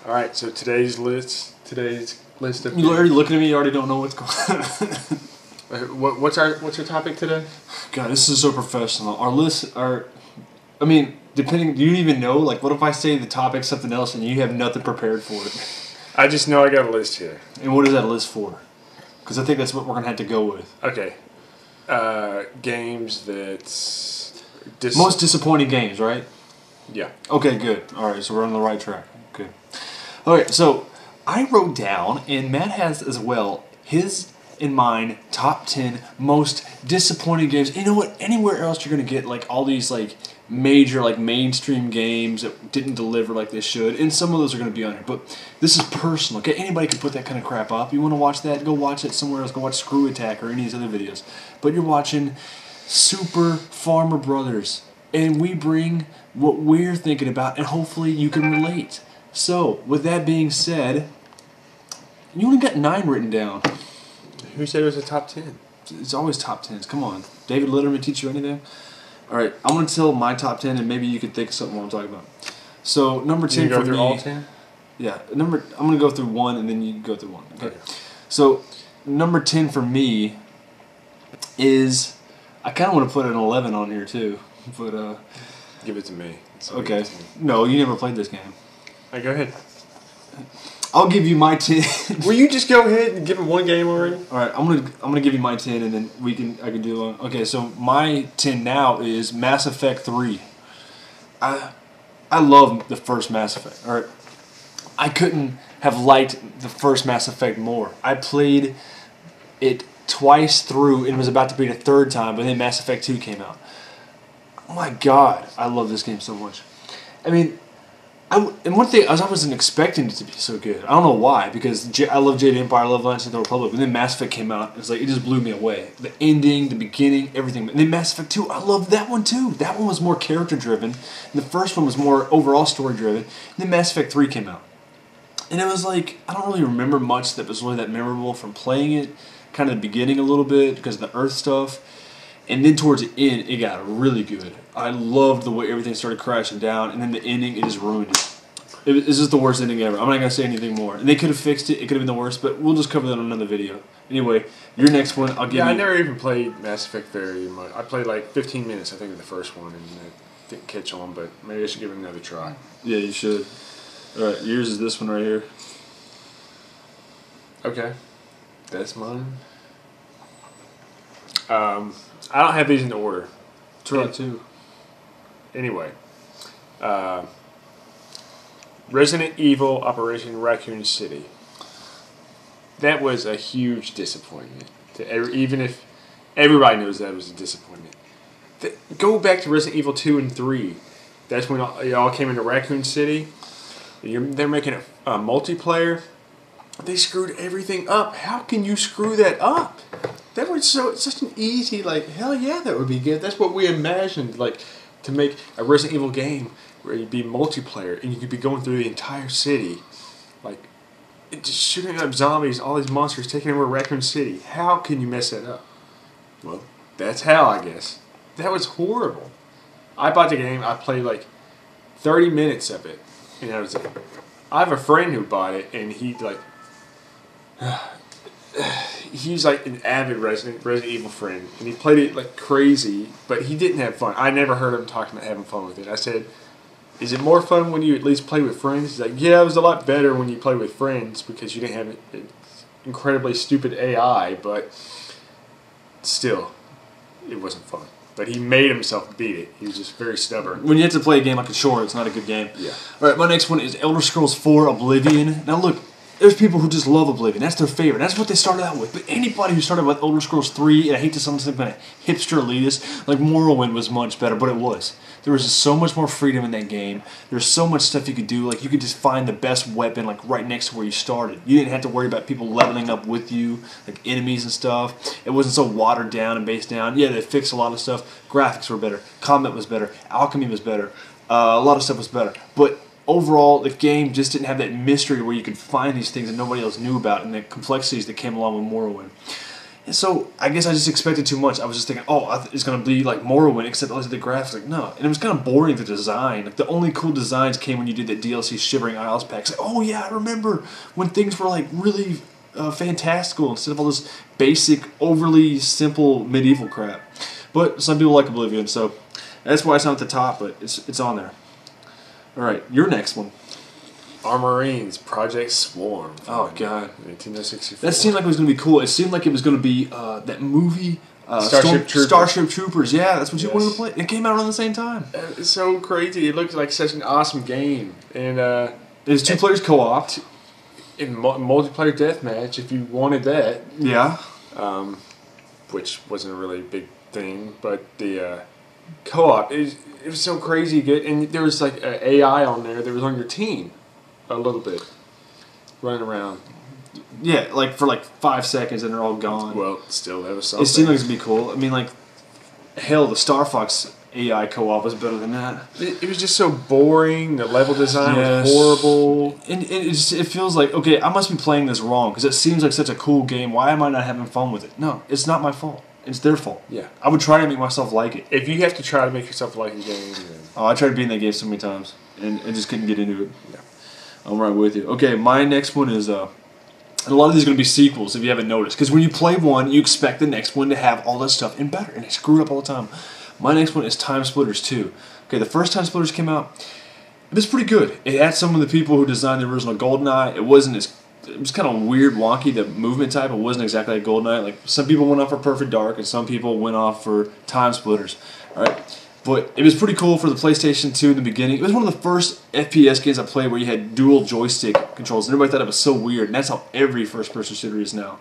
All right, so today's list of You're already looking at me. You already don't know what's going on. what's your topic today? God, this is so professional. Our lists are, I mean, depending. Do you even know? Like, what if I say the topic something else and you have nothing prepared for it? I just know I got a list here. And what is that list for? Because I think that's what we're gonna have to go with. Okay, games that's most disappointing games, right? Yeah. Okay, good. All right, so we're on the right track. Good. All right, so I wrote down, and Matt has as well, his and mine top 10 most disappointing games. And you know what? Anywhere else you're gonna get like all these like major like mainstream games that didn't deliver like they should, and some of those are gonna be on here. But this is personal. Okay, anybody can put that kind of crap up. You want to watch that? Go watch it somewhere else. Go watch Screw Attack or any of these other videos. But you're watching Super Farmer Brothers, and we bring what we're thinking about, and hopefully you can relate. So, with that being said, you only got 9 written down. Who said it was a top 10? It's always top 10s. Come on. David Letterman teach you anything? Alright, I'm going to tell my top 10 and maybe you can think of something while I'm talking about. So, number 10 for me... You go through all 10? Yeah. I'm going to go through 1 and then you go through 1. Okay. So, number 10 for me is... I kind of want to put an 11 on here too. But, give it to me. Okay. No, you never played this game. All right, go ahead. I'll give you my 10. Will you just go ahead and give him one game already? All right, I'm gonna give you my 10, and then I can do one. Okay, so my 10 now is Mass Effect 3. I love the first Mass Effect. All right, I couldn't have liked the first Mass Effect more. I played it twice through, and it was about to be the third time, but then Mass Effect 2 came out. Oh my God, I love this game so much. I mean. And one thing, I wasn't expecting it to be so good. I don't know why, because I love Jade Empire, I love Knights of the Republic, but then Mass Effect came out, it's like, it just blew me away. The ending, the beginning, everything. And then Mass Effect 2, I loved that one too. That one was more character-driven, and the first one was more overall story-driven. And then Mass Effect 3 came out. And it was like, I don't really remember much that was really that memorable from playing it, kind of the beginning a little bit, because of the Earth stuff. And then towards the end, it got really good. I loved the way everything started crashing down, and then the ending, it just ruined it. It's just the worst ending ever. I'm not going to say anything more. And they could have fixed it. It could have been the worst, but we'll just cover that on another video. Anyway, your next one, I'll give you... Yeah, I never even played Mass Effect very much. I played like 15 minutes, I think, of the first one, and I didn't catch on, but maybe I should give it another try. Yeah, you should. All right, yours is this one right here. Okay. That's mine. I don't have these in order. Try two. Anyway. Resident Evil Operation Raccoon City. That was a huge disappointment. Even if everybody knows that was a disappointment. Go back to Resident Evil 2 and 3. That's when y'all came into Raccoon City. They're making a multiplayer. They screwed everything up. How can you screw that up? That was such an easy, like, hell yeah, that would be good. That's what we imagined, like, to make a Resident Evil game where you'd be multiplayer and you could be going through the entire city, like, just shooting up zombies, all these monsters taking over Raccoon City. How can you mess that up? Well, that's how, I guess. That was horrible. I bought the game, I played like 30 minutes of it, and I was like, I have a friend who bought it, and he's like an avid Resident Evil friend, and he played it like crazy, but he didn't have fun. I never heard him talking about having fun with it. I said, is it more fun when you at least play with friends? He's like, yeah, it was a lot better when you play with friends because you didn't have an incredibly stupid AI, but still, it wasn't fun. But he made himself beat it. He was just very stubborn. When you have to play a game like a short, it's not a good game. Yeah. All right, my next one is Elder Scrolls 4 Oblivion. Now look, there's people who just love Oblivion. That's their favorite. That's what they started out with. But anybody who started with Elder Scrolls 3, and I hate to sound like a hipster elitist, like Morrowind was much better, but it was. There was just so much more freedom in that game. There's so much stuff you could do. Like, you could just find the best weapon, like, right next to where you started. You didn't have to worry about people leveling up with you, like enemies and stuff. It wasn't so watered down and based down. Yeah, they fixed a lot of stuff. Graphics were better. Combat was better. Alchemy was better. A lot of stuff was better. But overall, the game just didn't have that mystery where you could find these things that nobody else knew about and the complexities that came along with Morrowind. And so I guess I just expected too much. I was just thinking, oh, it's gonna be like Morrowind, except all the graphics. Like no, and it was kind of boring. The design, like the only cool designs came when you did that DLC Shivering Isles pack. It's like, oh yeah, I remember when things were like really fantastical instead of all this basic, overly simple medieval crap. But some people like Oblivion, so that's why it's not at the top, but it's on there. All right, your next one. Armorines Project Swarm. Oh god, Nintendo 64. that seemed like it was gonna be cool. It seemed like it was gonna be that movie Starship Troopers. Yeah, that's what you wanted to play. It came out around the same time. It's so crazy. It looked like such an awesome game, and There's 2 players co-op. In multiplayer deathmatch, if you wanted that. Yeah. Which wasn't a really big thing, but the co-op it was so crazy good, and there was like an AI on there that was on your team, a little bit, running around. Yeah, like for like 5 seconds, and they're all gone. Well, still that was something. It seemed like it'd be cool. I mean, like, hell, the Star Fox AI co-op was better than that. It was just so boring. The level design was horrible. And it feels like, okay, I must be playing this wrong because it seems like such a cool game. Why am I not having fun with it? No, it's not my fault. It's their fault. Yeah. I would try to make myself like it. If you have to try to make yourself like a game, then... Oh, I tried to be in that game so many times and just couldn't get into it. Yeah. I'm right with you. Okay, my next one is... a lot of these are going to be sequels if you haven't noticed. Because when you play one, you expect the next one to have all that stuff and better. And they screw it up all the time. My next one is Time Splitters 2. Okay, the first Time Splitters came out. It was pretty good. It had some of the people who designed the original GoldenEye. It wasn't as... It was kind of weird, wonky, the movement type. It wasn't exactly like GoldenEye. Like, some people went off for Perfect Dark, and some people went off for Time Splitters. Alright? But it was pretty cool for the PlayStation 2 in the beginning. It was one of the first FPS games I played where you had dual joystick controls. And everybody thought it was so weird, and that's how every first-person shooter is now.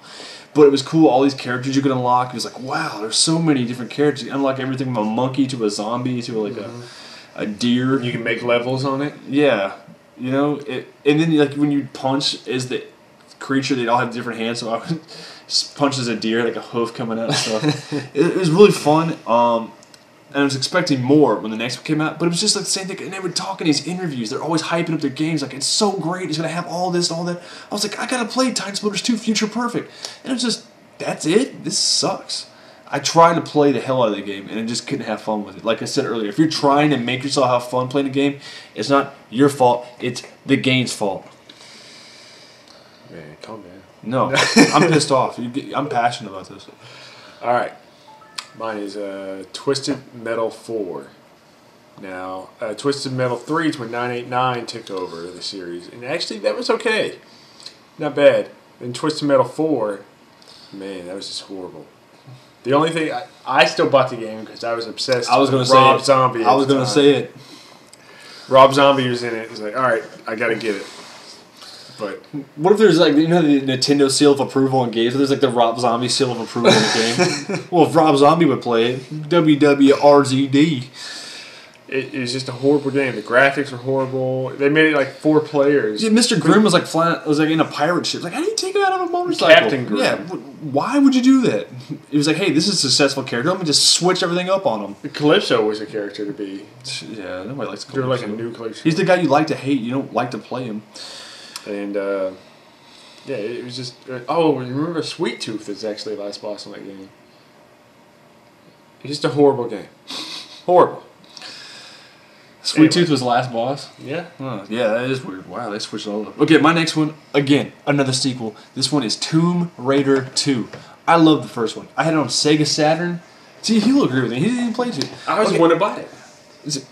But it was cool, all these characters you could unlock. It was like, wow, there's so many different characters. You unlock everything from a monkey to a zombie to like a deer. You can make levels on it. Yeah. You know, and then like when you punch as the creature, they'd all have different hands. So I would punch as a deer, like a hoof coming out and stuff. It was really fun. And I was expecting more when the next one came out, but it was just like the same thing. And they would talk in these interviews. They're always hyping up their games, like, it's so great, it's going to have all this and all that. I was like, I got to play Time Splitters 2 Future Perfect. And it was just, that's it? This sucks. I tried to play the hell out of the game, and I just couldn't have fun with it. Like I said earlier, if you're trying to make yourself have fun playing a game, it's not your fault, it's the game's fault. Man, calm down. No, I'm pissed off. I'm passionate about this. All right. Mine is Twisted Metal 4. Now, Twisted Metal 3 is when 989 took over the series. And actually, that was okay. Not bad. And Twisted Metal 4, man, that was just horrible. The only thing, I still bought the game because I was obsessed with Rob Zombie. I was going to say it. Rob Zombie was in it. He's like, all right, I got to get it. But what if there's like, you know, the Nintendo seal of approval in games? There's like the Rob Zombie seal of approval in the game. Well, if Rob Zombie would play it, WWRZD. It was just a horrible game. The graphics were horrible. They made it like 4 players. Yeah, Mr. Grimm was like in a pirate ship. Like, how do you take him out of a motorcycle? Captain Grimm. Yeah, why would you do that? He was like, hey, this is a successful character. Let me just switch everything up on him. Calypso was a character to be. Yeah, nobody likes Calypso. They're like a new Calypso. He's the guy you like to hate. You don't like to play him. And, yeah, it was just... oh, remember Sweet Tooth is actually the last boss in that game. It's just a horrible game. Horrible. Sweet Tooth was the last boss? Yeah. Oh, yeah, that is weird. Wow, they switched it all up. Okay, my next one, again, another sequel. This one is Tomb Raider 2. I love the first one. I had it on Sega Saturn. See, he'll agree with me. He didn't even play it. I was the one to buy it.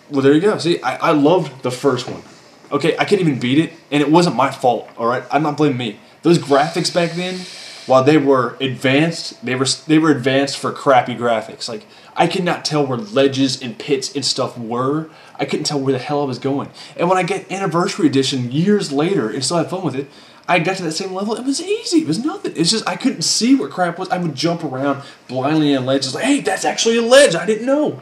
Well, there you go. See, I loved the first one. Okay, I couldn't even beat it, and it wasn't my fault, alright? I'm not blaming me. Those graphics back then, while they were advanced, they were advanced for crappy graphics. Like, I could not tell where ledges and pits and stuff were. I couldn't tell where the hell I was going. And when I get Anniversary Edition years later and still had fun with it, I got to that same level. It was easy. It was nothing. It's just I couldn't see where crap was. I would jump around blindly on ledges like, hey, that's actually a ledge. I didn't know.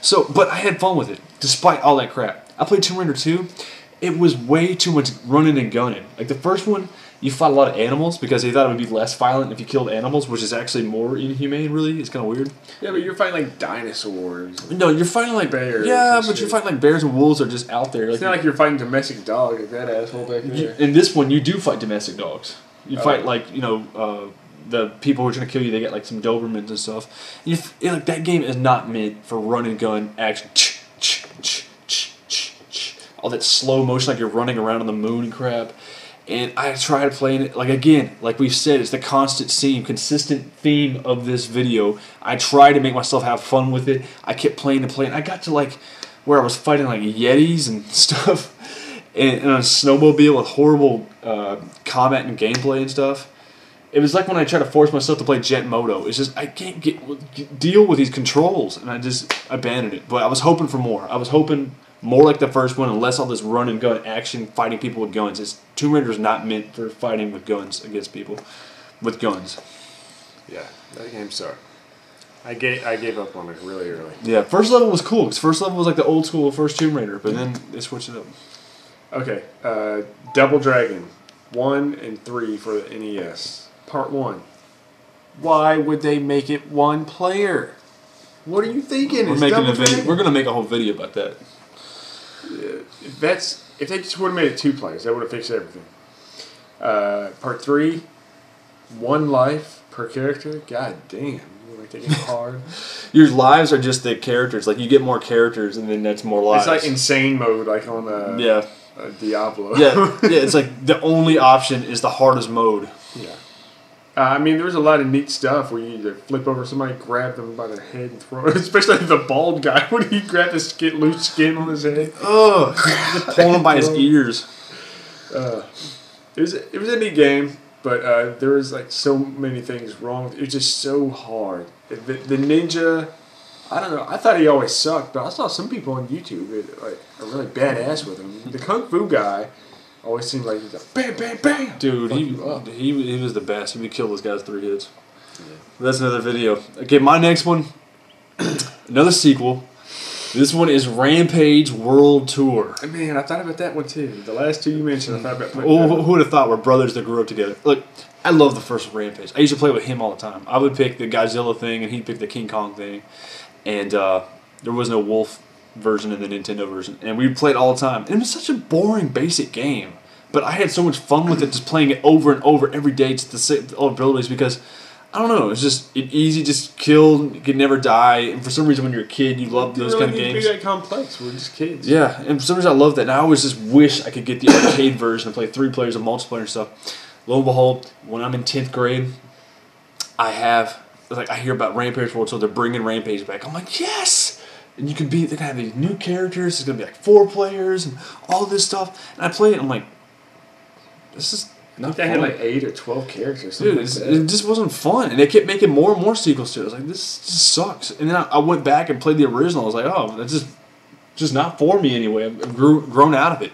So, but I had fun with it, despite all that crap. I played Tomb Raider 2. It was way too much running and gunning. Like the first one, you fought a lot of animals because they thought it would be less violent if you killed animals, which is actually more inhumane, really. It's kind of weird. Yeah, but you're fighting like dinosaurs. No, you're fighting like bears. Yeah, but you're fighting like bears and wolves are just out there. It's not like you're fighting domestic dog like that asshole back there. In this one, you do fight domestic dogs. You fight like, you know, the people who are trying to kill you, they get like some Dobermans and stuff. Like that game is not meant for run and gun action. All that slow motion like you're running around on the moon and crap. And I tried playing it, like again, like we've said, it's the consistent theme of this video. I tried to make myself have fun with it. I kept playing and playing. I got to like where I was fighting like Yetis and stuff, and on a snowmobile with horrible combat and gameplay and stuff. It was like when I tried to force myself to play Jet Moto. It's just I can't deal with these controls, and I just abandoned it. But I was hoping for more. I was hoping more like the first one, and less all this run and gun action, fighting people with guns. Tomb Raider is not meant for fighting with guns against people with guns. Yeah, that game sucked. I gave up on it really early. Yeah, first level was cool, because first level was like the old school first Tomb Raider, but then they switched it up. Okay, Double Dragon 1 and 3 for the NES. Part 1. Why would they make it one player? What are you thinking? We're making a video. We're gonna make a whole video about that. If they just would have made it 2 players, that would have fixed everything. Part 3, 1 life per character. God damn, you're like taking it hard. Your lives are just the characters. Like you get more characters, and then that's more lives. It's like insane mode, like on Diablo. yeah. It's like the only option is the hardest mode. Yeah. I mean, there was a lot of neat stuff where you either flip over somebody, grab them by their head, and throw it. Especially the bald guy when he grabbed the loose skin on his head. Ugh. Just pulling him by his ears. It was a neat game, but there was like so many things wrong. It was just so hard. The ninja, I don't know. I thought he always sucked, but I saw some people on YouTube that like are really badass with him. The kung fu guy always seemed like he's like bam, bam, bam. Dude, he was the best. He would kill those guys 3 hits. Yeah. That's another video. Okay, my next one, another sequel. This one is Rampage World Tour. Man, I thought about that one too. The last 2 you mentioned, I thought about putting who would have thought we're brothers that grew up together? Look, I love the first Rampage. I used to play with him all the time. I would pick the Godzilla thing, and he'd pick the King Kong thing. And there was no wolf version in the Nintendo version. And we played all the time. And it was such a boring, basic game. But I had so much fun with it, just playing it over and over every day, just to save all abilities, because I don't know, it's just easy, just kill, you could never die, and for some reason when you're a kid, you love those kind of games. It's really that complex, we're just kids. Yeah, and for some reason I love that, and I always just wish I could get the arcade version and play 3 players of multiplayer and stuff. Lo and behold, when I'm in 10th grade, I hear about Rampage World, so they're bringing Rampage back. I'm like, yes! And they're going to have these new characters, there's going to be like 4 players, and all this stuff, and I play it, and I'm like, this is not they fun. had like 8 or 12 characters. Dude, it just wasn't fun. And they kept making more and more sequels to it. I was like, this just sucks. And then I went back and played the original. I was like, oh, that's just not for me anyway. I've grown out of it.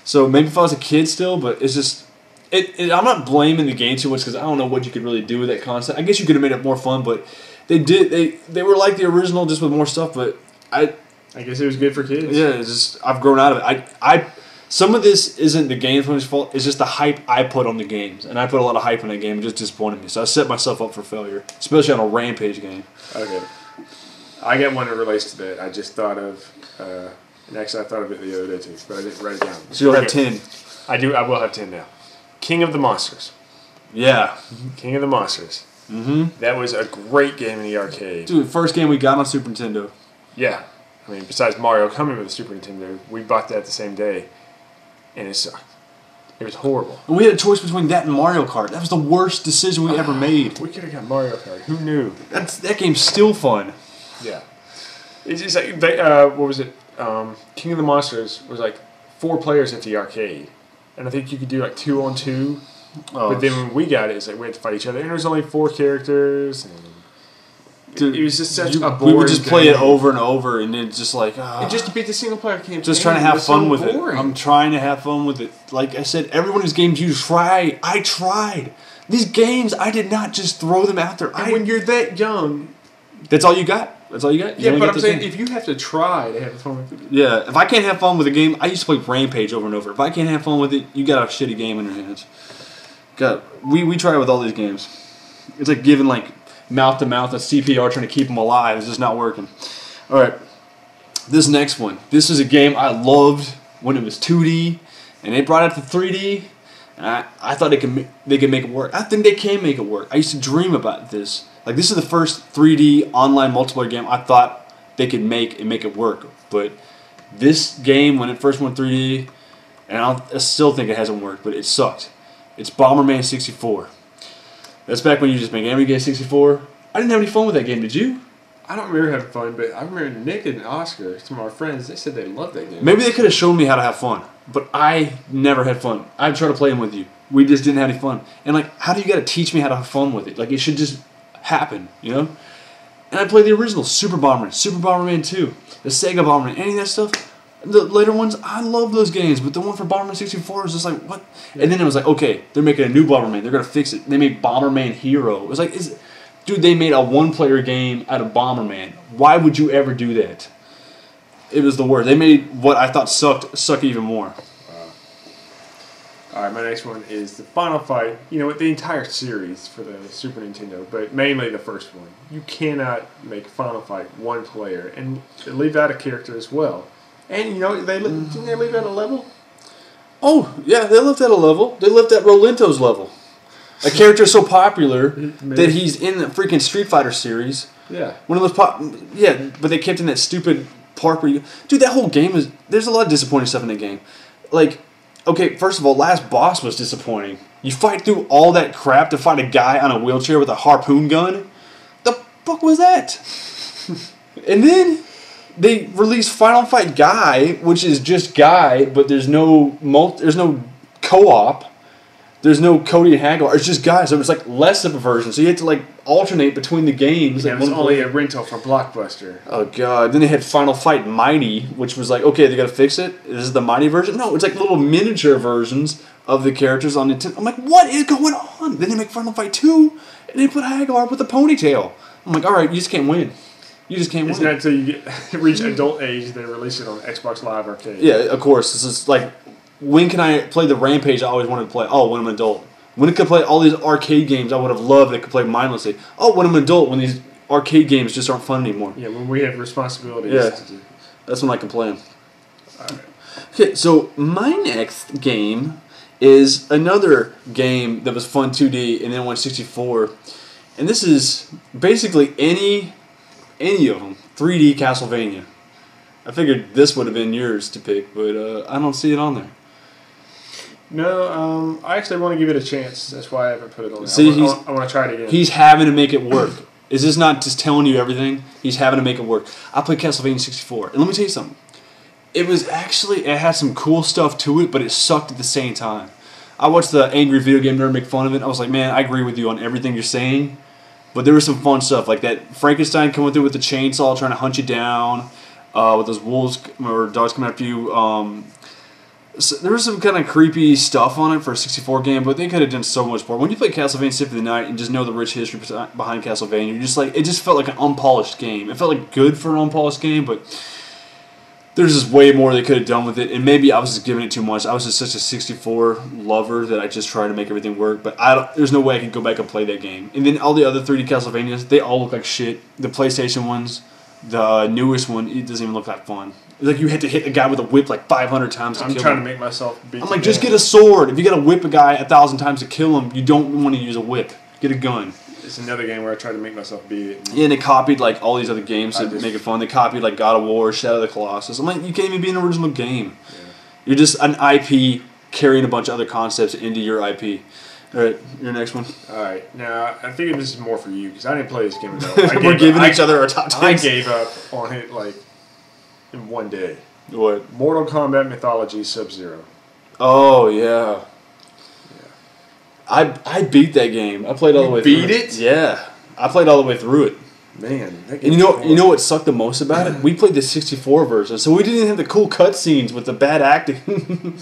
So maybe if I was a kid still, but it's just... I'm not blaming the game too much because I don't know what you could really do with that concept. I guess you could have made it more fun, but they were like the original just with more stuff, but I guess it was good for kids. Yeah, it's just I've grown out of it. Some of this isn't the game's fault. It's just the hype I put on the games. And I put a lot of hype on that game. It just disappointed me. So I set myself up for failure. Especially on a Rampage game. Okay. I got one that relates to that. I just thought of... and actually I thought of it the other day too. But I didn't write it down. So you'll have 10. I will have 10 now. King of the Monsters. Yeah. King of the Monsters. Mm-hmm. That was a great game in the arcade. Dude, first game we got on Super Nintendo. Yeah. I mean, besides Mario coming with the Super Nintendo, we bought that the same day. And it sucked. It was horrible. And we had a choice between that and Mario Kart. That was the worst decision we ever made. We could have got Mario Kart. Who knew? That game's still fun. Yeah. It's just like, what was it? King of the Monsters was like 4 players at the arcade. And I think you could do like 2-on-2. Oh. But then when we got it, it's like we had to fight each other. And there was only 4 characters. And dude, it was just such a boring we would just play game. It over and over, and then just like... and just to beat the single-player campaign. Just trying to have fun with boring. it. I'm trying to have fun with it. Like I said, every one of these games you try. I tried. These games, I did not just throw them out there. And when you're that young... That's all you got. That's all you got. Yeah, but I'm saying, if you have to try to have fun with it... Yeah, if I can't have fun with a game... I used to play Rampage over and over. If I can't have fun with it, you got a shitty game in your hands. God, we try it with all these games. It's like giving, like... mouth-to-mouth, a CPR trying to keep them alive. It's just not working. Alright, this next one. This is a game I loved when it was 2D, and they brought it to 3D, And I thought they could make it work. I think they can make it work. I used to dream about this. Like, this is the first 3D online multiplayer game I thought they could make and make it work. But this game, when it first went 3D, and I still think it hasn't worked, but it sucked. It's Bomberman 64. That's back when you just make every game 64. I didn't have any fun with that game, did you? I don't remember having fun, but I remember Nick and Oscar, some of our friends, they said they loved that game. Maybe they could have shown me how to have fun, but I never had fun. I tried to play them with you. We just didn't have any fun. And, like, how do you got to teach me how to have fun with it? Like, it should just happen, you know? And I played the original Super Bomberman 2, the Sega Bomberman, any of that stuff. The later ones, I love those games, but the one for Bomberman 64 was just like, what? And then it was like, okay, they're making a new Bomberman. They're going to fix it. They made Bomberman Hero. It was like, dude, they made a one-player game out of Bomberman. Why would you ever do that? It was the worst. They made what I thought suck even more. Alright, my next one is the Final Fight. You know, the entire series for the Super Nintendo, but mainly the first one. You cannot make Final Fight one player and leave out a character as well. And, you know, didn't they leave out a level? Oh, yeah, they left out a level. They left out Rolento's level. A character so popular that he's in the freaking Street Fighter series. Yeah. One of those yeah, but they kept in that stupid part where dude, that whole game is, there's a lot of disappointing stuff in the game. Like, okay, first of all, last boss was disappointing. You fight through all that crap to fight a guy on a wheelchair with a harpoon gun? The fuck was that? And then they released Final Fight Guy, which is just Guy, but there's no co-op. There's no Cody and Hagar. It's just Guy, so it's like less of a version. So you had to like alternate between the games. Yeah, it was only a rental for Blockbuster. Oh god! Then they had Final Fight Mighty, which was like, okay, they gotta fix it. This is the Mighty version. No, it's like little miniature versions of the characters on Nintendo. I'm like, what is going on? Then they make Final Fight 2, and they put Hagar with a ponytail. I'm like, all right, you just can't win. You just can't win. It's not until you reach adult age they release it on Xbox Live Arcade. Yeah, of course. This is like, when can I play the Rampage I always wanted to play? Oh, when I'm an adult. When it could play all these arcade games I would have loved that could play mindlessly. Oh, when I'm an adult, when these arcade games just aren't fun anymore. Yeah, when we have responsibilities. Yeah, that's when I can play them. Alright. Okay, so my next game is another game that was fun 2D and then went 64. And this is basically any of them. 3D Castlevania. I figured this would have been yours to pick, but I don't see it on there. No, I actually want to give it a chance. That's why I haven't put it on there. See, I want to try it again. He's having to make it work. Is this not just telling you everything? He's having to make it work. I played Castlevania 64, and let me tell you something. It had some cool stuff to it, but it sucked at the same time. I watched the Angry Video Game Nerd make fun of it. I was like, man, I agree with you on everything you're saying, but there was some fun stuff, like that Frankenstein coming through with the chainsaw trying to hunt you down, with those wolves or dogs coming after you. So there was some kind of creepy stuff on it for a 64 game, but they could have done so much more. When you play Castlevania Symphony of the Night and just know the rich history behind Castlevania, you're just like, it just felt like an unpolished game. It felt like good for an unpolished game, but there's just way more they could have done with it. And maybe I was just giving it too much. I was just such a 64 lover that I just tried to make everything work. But there's no way I can go back and play that game. And then all the other 3D Castlevanias, they all look like shit. The PlayStation ones, the newest one, it doesn't even look that fun. It's like you had to hit a guy with a whip like 500 times to kill him. I'm trying to make myself beat. I'm like, just get a sword. If you got to whip a guy 1,000 times to kill him, you don't want to use a whip. Get a gun. It's another game where I tried to make myself beat it. Yeah, and they copied like all these other games to make it fun. They copied like God of War, Shadow of the Colossus. I'm like, you can't even be an original game. Yeah. You're just an IP carrying a bunch of other concepts into your IP. All right, your next one. All right, now I think this is more for you because I didn't play this game enough. We're giving each other our top 10s. I gave up on it like in one day. What? Mortal Kombat Mythology Sub-Zero. Oh yeah. I beat that game. I played all the way through it. Beat it? Yeah. I played all the way through it. Man, that and you know what sucked the most about it? We played the 64 version, so we didn't have the cool cutscenes with the bad acting.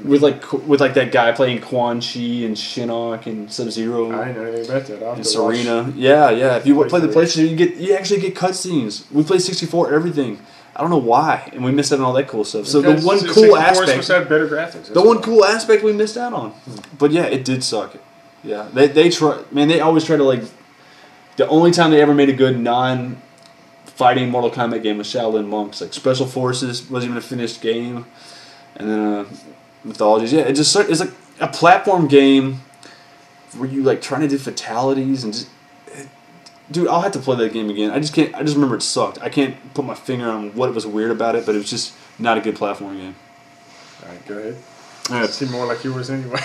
with like that guy playing Quan Chi and Shinnok and Sub-Zero. I didn't know anything about that. And Serena. Yeah. If you play the PlayStation, you actually get cutscenes. We played 64 everything. I don't know why, and we missed out on all that cool stuff. So the one cool aspect, have better graphics. The one cool aspect we missed out on. But yeah, it did suck. Yeah, they try. Man, they always try to like. The only time they ever made a good non-fighting Mortal Kombat game was Shaolin Monks. Like Special Forces wasn't even a finished game, and then Mythologies. Yeah, it's like a platform game where you like trying to do fatalities and just. Dude, I'll have to play that game again. I just can't. I just remember it sucked. I can't put my finger on what was weird about it, but it was just not a good platform game. All right, go ahead. All right. It seemed more like yours anyway.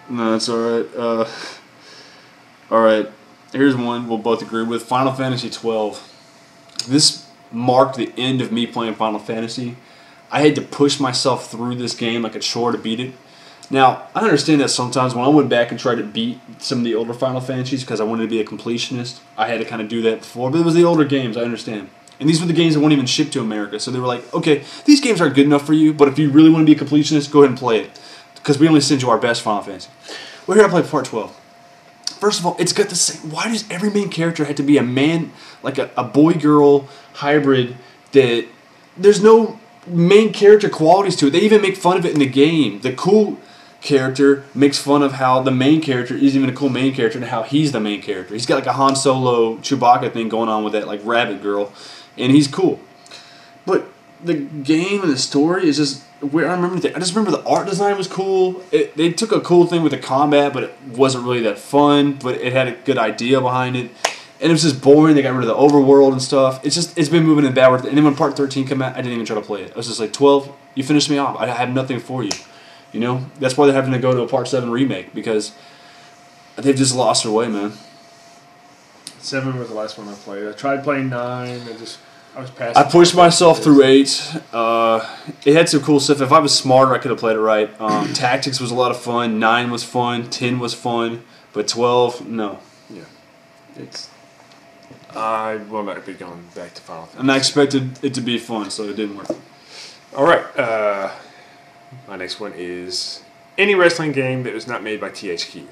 No, that's all right. All right. Here's one we'll both agree with. Final Fantasy XII. This marked the end of me playing Final Fantasy. I had to push myself through this game like a chore to beat it. Now, I understand that sometimes when I went back and tried to beat some of the older Final Fantasies because I wanted to be a completionist, I had to kind of do that before. But it was the older games, I understand. And these were the games that weren't even shipped to America. So they were like, okay, these games aren't good enough for you, but if you really want to be a completionist, go ahead and play it. Because we only send you our best Final Fantasy. Well, here I play Part 12. First of all, it's got the same. Why does every main character have to be a man, like a boy-girl hybrid that there's no main character qualities to it? They even make fun of it in the game. The cool character makes fun of how the main character isn't even a cool main character and how he's the main character. He's got like a Han Solo Chewbacca thing going on with that like rabbit girl, and he's cool. But the game and the story is just where I just remember the art design was cool. They took a cool thing with the combat, but it wasn't really that fun. But it had a good idea behind it, and it was just boring. They got rid of the overworld and stuff. It's been moving in backward. And then when Part 13 came out, I didn't even try to play it. I was just like, 12, you finished me off. I have nothing for you. You know, that's why they're having to go to a Part 7 remake, because they've just lost their way, man. 7 was the last one I played. I tried playing 9. I was past. I pushed myself through 8. It had some cool stuff. If I was smarter, I could have played it right. Tactics was a lot of fun. 9 was fun. 10 was fun. But 12, no. Yeah. I will not be going back to Final Fantasy. And I expected it to be fun, so it didn't work. All right. My next one is any wrestling game that was not made by THQ.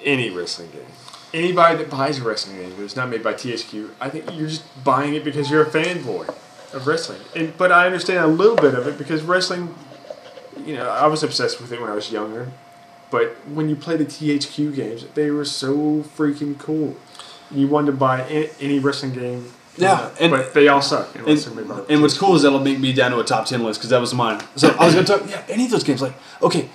Any wrestling game. Anybody that buys a wrestling game that was not made by THQ, I think you're just buying it because you're a fanboy of wrestling. But I understand a little bit of it because wrestling, I was obsessed with it when I was younger. But when you play the THQ games, they were so freaking cool. You wanted to buy any wrestling game. Yeah, but they all suck. And what's cool is that'll make me down to a top 10 list because that was mine. So I was going to talk, any of those games. Like, okay,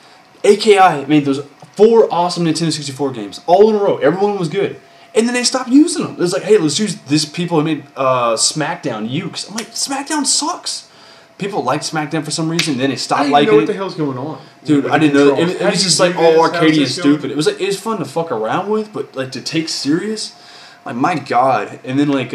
AKI made those 4 awesome Nintendo 64 games all in a row. Everyone was good. And then they stopped using them. It was like, hey, let's use this people who made SmackDown, Ukes. I'm like, SmackDown sucks. People like SmackDown for some reason, then they stopped liking it. I didn't know what the hell's going on. Dude, I didn't know. It was just like all arcadey and stupid. It was fun to fuck around with, but like to take serious, like my God. And then like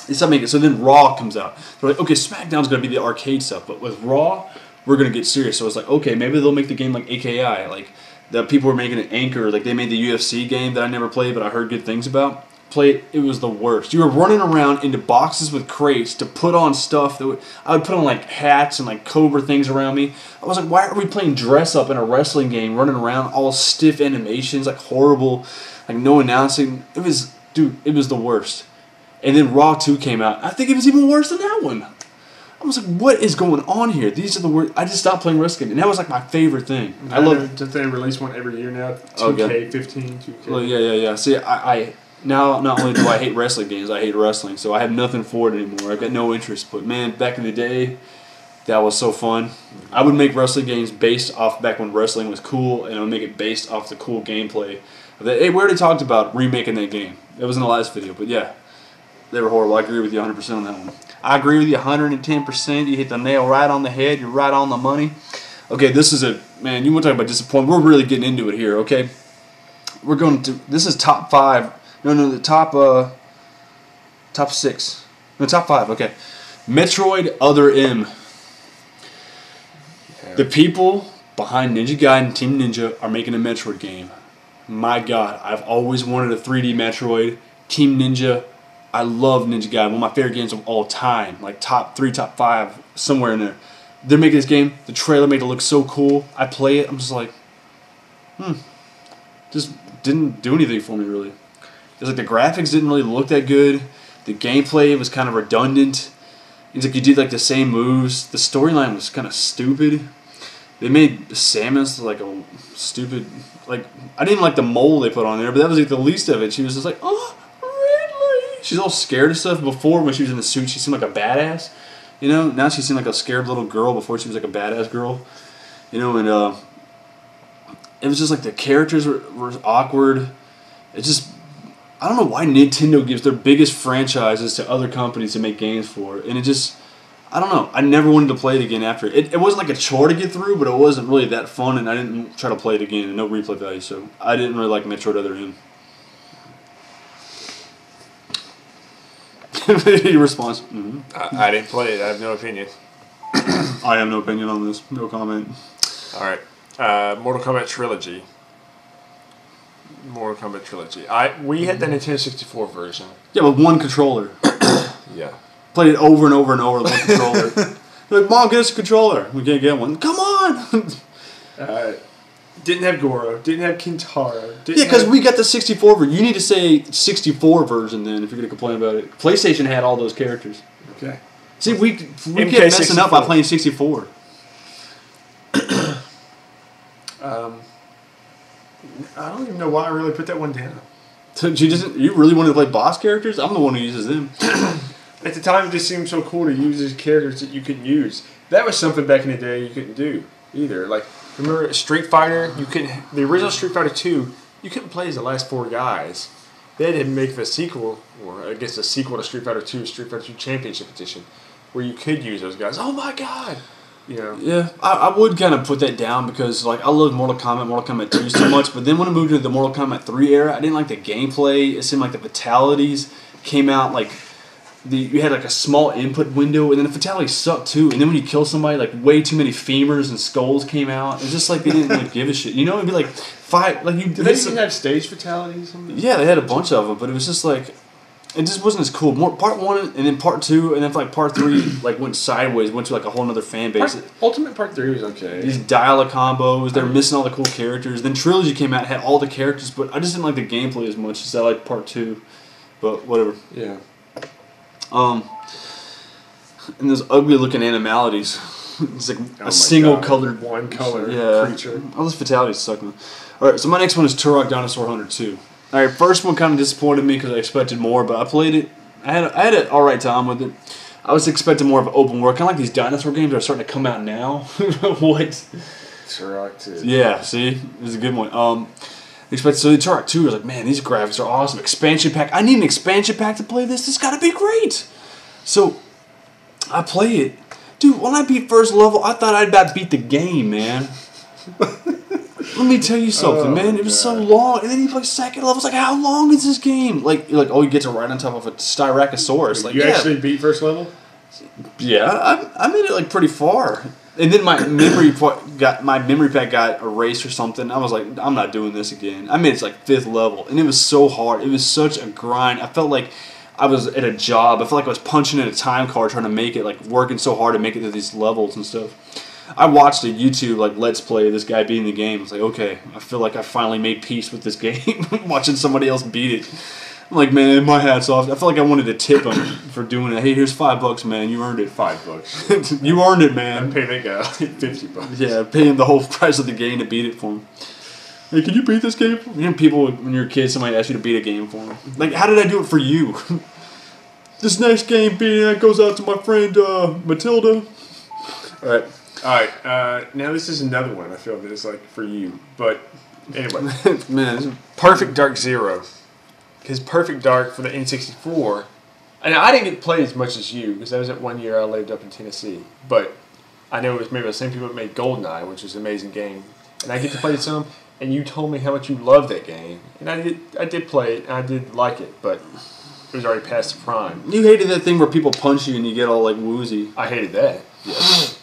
it's not making it. So then Raw comes out. They're like, okay, SmackDown's gonna be the arcade stuff, but with Raw, we're gonna get serious. So it's like, okay, maybe they'll make the game like AKI. Like the people were making an Anchor. Like they made the UFC game that I never played, but I heard good things about. Played it was the worst. You were running around into boxes with crates to put on stuff that I would put on like hats and like Cobra things around me. I was like, why are we playing dress up in a wrestling game, running around all stiff animations, like horrible, like no announcing. It was the worst. And then Raw 2 came out. I think it was even worse than that one. I was like, what is going on here? These are the worst. I just stopped playing wrestling, and that was like my favorite thing. I love. Don't they release one every year now? 2K15, 2K. Well, yeah. See, I now not only do I hate wrestling games, I hate wrestling. So I have nothing for it anymore. I've got no interest. But man, back in the day, that was so fun. I would make wrestling games based off back when wrestling was cool, and I would make it based off the cool gameplay. Hey, we already talked about remaking that game. That was in the last video, but yeah. They were horrible. I agree with you 100% on that one. I agree with you 110%. You hit the nail right on the head. You're right on the money. Okay, this is man, you want to talk about disappointment. We're really getting into it here, okay? We're going to, this is top 5. No, the top 6. No, top 5, okay. Metroid Other M. Yeah. The people behind Ninja Gaiden Team Ninja are making a Metroid game. My God, I've always wanted a 3D Metroid. Team Ninja. I love Ninja Gaiden, one of my favorite games of all time, like top 3, top 5, somewhere in there. They're making this game, the trailer made it look so cool. I play it, I'm just like, just didn't do anything for me really. It's like the graphics didn't really look that good, the gameplay was kind of redundant. It's like you did like the same moves, the storyline was kind of stupid. They made Samus like a stupid, like, I didn't even like the mole they put on there, but that was like the least of it. She was just like, oh, she's all scared of stuff. Before, when she was in the suit, she seemed like a badass. Now she seemed like a scared little girl before she was like a badass girl. you know, and it was just like the characters were awkward. It just, I don't know why Nintendo gives their biggest franchises to other companies to make games for, and it just, I don't know. I never wanted to play it again after it. It wasn't like a chore to get through, but it wasn't really that fun, and I didn't try to play it again, and no replay value, so I didn't really like Metroid Other M. Your response? Mm-hmm. I didn't play it. I have no opinion. I have no opinion on this. No comment. All right. Mortal Kombat Trilogy. We had the Nintendo 64 version. Yeah, with one controller. Yeah. Played it over and over and over with one controller. They're like, Mom, get us a controller. We can't get one. Come on! Didn't have Goro. Didn't have Kintaro. Yeah, because we got the 64 version. You need to say 64 version then if you're going to complain about it. PlayStation had all those characters. Okay. See, we kept messing up by playing 64. I don't even know why I really put that one down. So you really wanted to play boss characters? I'm the one who uses them. At the time, it just seemed so cool to use these characters that you couldn't use. That was something back in the day you couldn't do either. Like, remember Street Fighter? The original Street Fighter 2, you couldn't play as the last four guys. They had to make a sequel, or I guess a sequel to Street Fighter 2, Street Fighter 2 Championship Edition, where you could use those guys. Oh my god! You know. Yeah, I would kind of put that down because like I loved Mortal Kombat 2 so much, but then when I moved into the Mortal Kombat 3 era, I didn't like the gameplay. It seemed like the fatalities came out like you had like a small input window, and then the fatalities sucked too. And then when you kill somebody, like way too many femurs and skulls came out. It was just like they didn't really give a shit. You know, it'd be like five. Like Did they even have stage fatalities? Yeah, they had a bunch of them, but it was just like. It just wasn't as cool. More part 1 and then part 2 and then like part 3 like went sideways, went to like a whole other fan base. Ultimate Part 3 was okay. These dial-up combos, they're missing all the cool characters. Then Trilogy came out, had all the characters, but I just didn't like the gameplay as much as I liked part 2. But whatever. Yeah. And those ugly looking animalities. It's like a single colored one color creature. All those fatalities suck. Alright, so my next one is Turok Dinosaur Hunter 2. Alright, first one kind of disappointed me because I expected more, but I played it. I had an alright time with it. I was expecting more of an open world, kind of like these dinosaur games that are starting to come out now. What? Turok 2. Yeah, see? It was a good one. So the Turok 2 was like, man, these graphics are awesome. Expansion pack. I need an expansion pack to play this. This has got to be great. So, I play it. Dude, when I beat first level, I thought I'd about beat the game, man. Let me tell you something, man. It was so long, and then you play second level. It's like, how long is this game? Like, oh, you get to ride on top of a Styracosaurus. Like, you actually beat first level? Yeah, I made it like pretty far, and then my memory pack got erased or something. I was like, I'm not doing this again. I made it to like 5th level, and it was so hard. It was such a grind. I felt like I was at a job. I felt like I was punching in a time card trying to make it, like working so hard to make it to these levels and stuff. I watched a YouTube like Let's Play of this guy beating the game. I was like, okay, I feel like I finally made peace with this game. Watching somebody else beat it. I'm like, man, my hat's off. I felt like I wanted to tip him for doing it. Hey, here's $5, man. You earned it. $5. You earned it, man. I paid that guy $50. Yeah, pay him the whole price of the game to beat it for him. Hey, can you beat this game? You know, people, when you're a kid, somebody asks you to beat a game for them. Like, how did I do it for you? This next game beating that goes out to my friend Matilda. All right. Alright, now this is another one I feel that is like for you. But anyway. Man, Perfect Dark Zero. Because Perfect Dark for the N64, and I didn't get to play as much as you, because that was that 1 year I lived up in Tennessee. But I know it was maybe the same people that made GoldenEye, which was an amazing game. And I get to play some, and you told me how much you loved that game. And I did play it, and I did like it, but it was already past the prime. You hated that thing where people punch you and you get all like woozy. I hated that. Yes.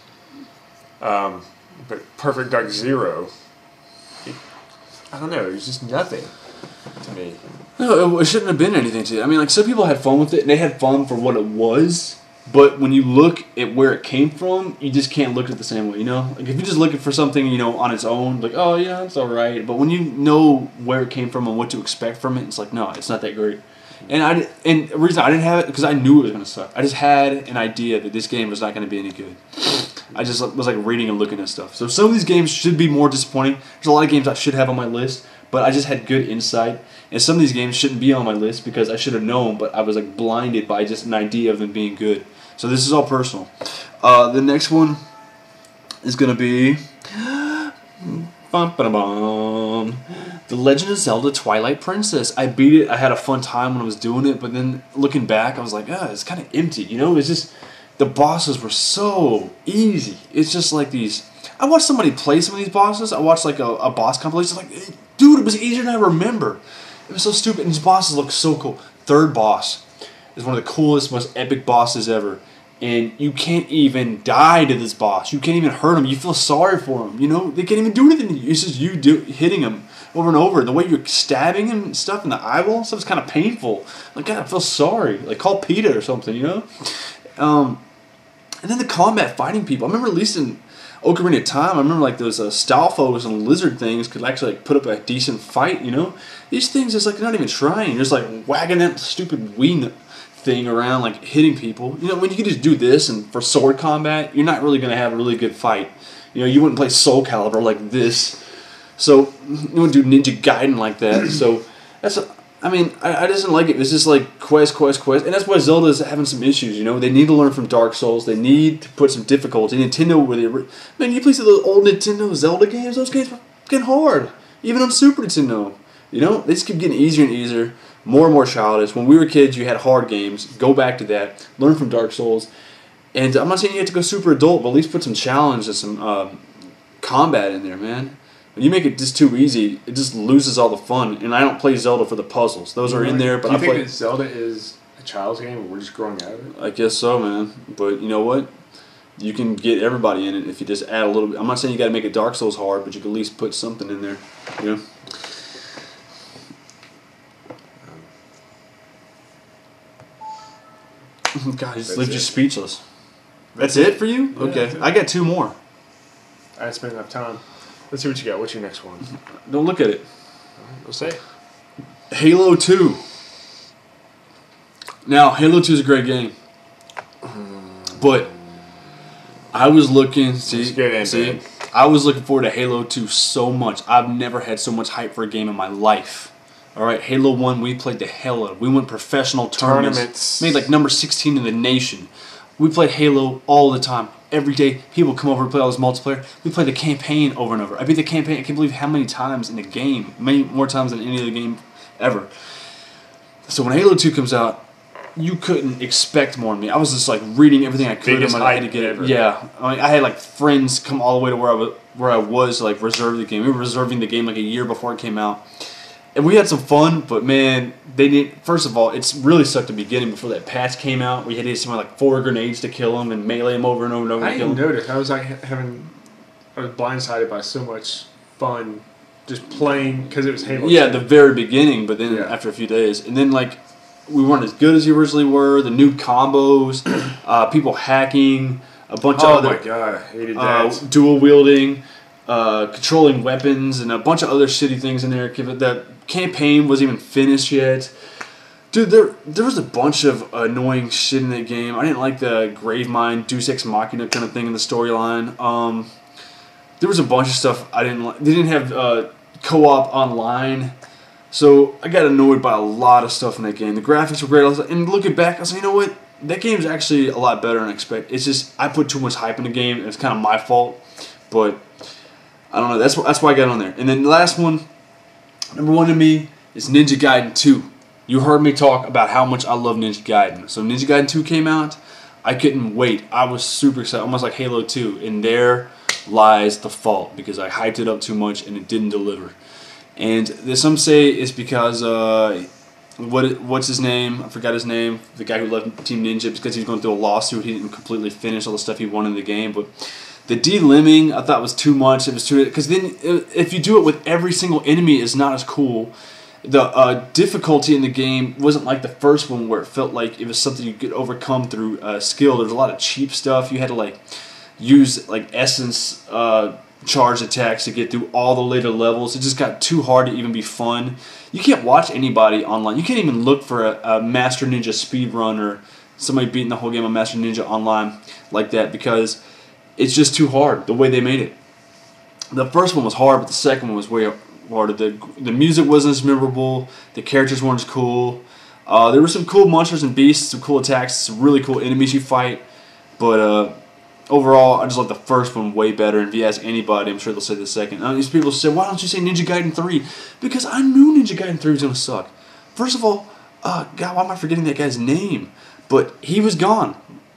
But Perfect Dark Zero, I don't know, it was just nothing to me. No, it shouldn't have been anything to you. I mean, like, some people had fun with it, and they had fun for what it was, but when you look at where it came from, you just can't look at it the same way, you know? Like, if you're just looking for something, you know, on its own, like, oh, yeah, it's alright, but when you know where it came from and what to expect from it, it's like, no, it's not that great. And the reason I didn't have it, because I knew it was going to suck. I just had an idea that this game was not going to be any good. I just was like reading and looking at stuff. So some of these games should be more disappointing. There's a lot of games I should have on my list, but I just had good insight. And some of these games shouldn't be on my list because I should have known, but I was like blinded by just an idea of them being good. So this is all personal. The next one is going to be Bum, ba, bum. The Legend of Zelda Twilight Princess. I beat it. I had a fun time when I was doing it, but then looking back, I was like, it's kind of empty. You know, it's just the bosses were so easy. It's just like these. I watched somebody play some of these bosses. I watched like a boss compilation. Like, dude, it was easier than I remember. It was so stupid, and these bosses look so cool. Third boss is one of the coolest, most epic bosses ever. And you can't even die to this boss. You can't even hurt him. You feel sorry for him. You know, they can't even do anything to you. It's just you hitting him over and over. The way you're stabbing him and stuff in the eyeball and stuff is kind of painful. Like, God, I feel sorry. Like, call PETA or something, you know? And then the combat fighting people. I remember at least in Ocarina of Time, I remember like those Stalfos and lizard things could actually like put up a decent fight, you know? These things, it's like they're not even trying. You're just like wagging that stupid wing thing around, like hitting people. You know, when you can just do this, and for sword combat, you're not really going to have a really good fight. You know, you wouldn't play Soul Calibur like this. So, you wouldn't do Ninja Gaiden like that. So, I just didn't like it. It's just like quest. And that's why Zelda's having some issues, you know? They need to learn from Dark Souls. They need to put some difficulty. Nintendo, man, you play some of those old Nintendo Zelda games, those games were getting hard. Even on Super Nintendo. You know, they just keep getting easier and easier, more and more childish. When we were kids, you had hard games. Go back to that. Learn from Dark Souls. And I'm not saying you have to go super adult, but at least put some challenge and some combat in there, man. When you make it just too easy, it just loses all the fun. And I don't play Zelda for the puzzles. Those are in there, but Do you think that Zelda is a child's game and we're just growing out of it? I guess so, man. But you know what? You can get everybody in it if you just add a little bit. I'm not saying you got to make it Dark Souls hard, but you can at least put something in there, you know? God, just left you speechless. That's it for you? Yeah, Okay. I got two more. I didn't spend enough time. Let's see what you got. What's your next one? Don't look at it. We'll say. Halo 2. Now, Halo 2 is a great game. But I was looking, I was looking forward to Halo 2 so much. I've never had so much hype for a game in my life. Alright, Halo 1, we played the hell out of it. We went professional tournaments. Made like number 16 in the nation. We played Halo all the time. Every day, people come over and play all this multiplayer. We play the campaign over and over. I beat the campaign, I can't believe how many times in the game. Many more times than any other game ever. So when Halo 2 comes out, you couldn't expect more of me. I was just like reading everything I could in my head to get it. Yeah, I had like friends come all the way to where I was to like reserve the game. We were reserving the game like a year before it came out. And we had some fun, but man, they didn't. First of all, it's really sucked at the beginning before that patch came out. We had to hit something like 4 grenades to kill him and melee him over and over and over. I didn't notice. I was like I was blindsided by so much fun just playing because it was Halo. Yeah, the very beginning, but then after a few days, and then like we weren't as good as we originally were. The new combos, people hacking, a bunch of other. Oh my god, I hated that. Dual wielding, controlling weapons, and a bunch of other shitty things in there. The campaign wasn't even finished yet. Dude, there was a bunch of annoying shit in that game. I didn't like the Gravemind, Deus Ex Machina kind of thing in the storyline. There was a bunch of stuff I didn't like. They didn't have co-op online. So I got annoyed by a lot of stuff in that game. The graphics were great. And looking back, I was like, you know what? That game's actually a lot better than I expected. It's just, I put too much hype in the game, and it's kind of my fault. But, I don't know. That's why I got on there. And then the last one, number one to me, is Ninja Gaiden 2. You heard me talk about how much I love Ninja Gaiden. So Ninja Gaiden 2 came out. I couldn't wait. I was super excited, almost like Halo 2. And there lies the fault, because I hyped it up too much and it didn't deliver. And some say it's because, what's his name? I forgot his name. The guy who left Team Ninja, because he was going through a lawsuit. He didn't completely finish all the stuff he wanted in the game. But the de-limbing, I thought was too much. It was too, because then if you do it with every single enemy, it's not as cool. The difficulty in the game wasn't like the first one, where it felt like it was something you could overcome through skill. There's a lot of cheap stuff. You had to like use like essence charge attacks to get through all the later levels. It just got too hard to even be fun. You can't watch anybody online. You can't even look for a Master Ninja speedrun or somebody beating the whole game of Master Ninja online like that, because it's just too hard the way they made it. The first one was hard, but the second one was way harder. The music wasn't as memorable. The characters weren't as cool. There were some cool monsters and beasts, some cool attacks, some really cool enemies you fight, but overall, I just like the first one way better. And if you ask anybody, I'm sure they'll say the second. These people say, why don't you say Ninja Gaiden 3? Because I knew Ninja Gaiden 3 was going to suck. First of all, God, why am I forgetting that guy's name? But he was gone.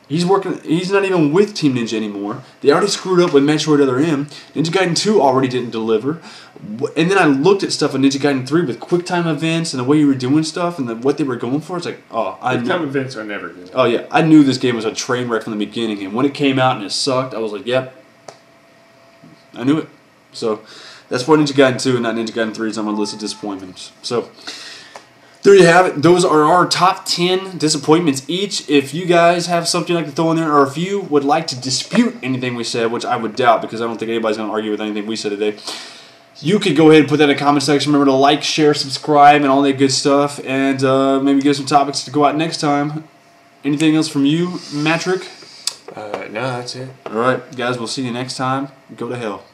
He's working. He's not even with Team Ninja anymore. They already screwed up with Metroid Other M. Ninja Gaiden 2 already didn't deliver. And then I looked at stuff on Ninja Gaiden 3 with QuickTime events and the way you were doing stuff and what they were going for. It's like, QuickTime events are never good. Oh yeah, I knew this game was a train wreck from the beginning. And when it came out and it sucked, I was like, yep, I knew it. So that's why Ninja Gaiden 2 and not Ninja Gaiden 3 is on my list of disappointments. So there you have it. Those are our top 10 disappointments each. If you guys have something you'd like to throw in there, or if you would like to dispute anything we said, which I would doubt because I don't think anybody's going to argue with anything we said today, you could go ahead and put that in the comment section. Remember to like, share, subscribe, and all that good stuff. And maybe give some topics to go out next time. Anything else from you, Matrick? No, that's it. All right, guys, we'll see you next time. Go to hell.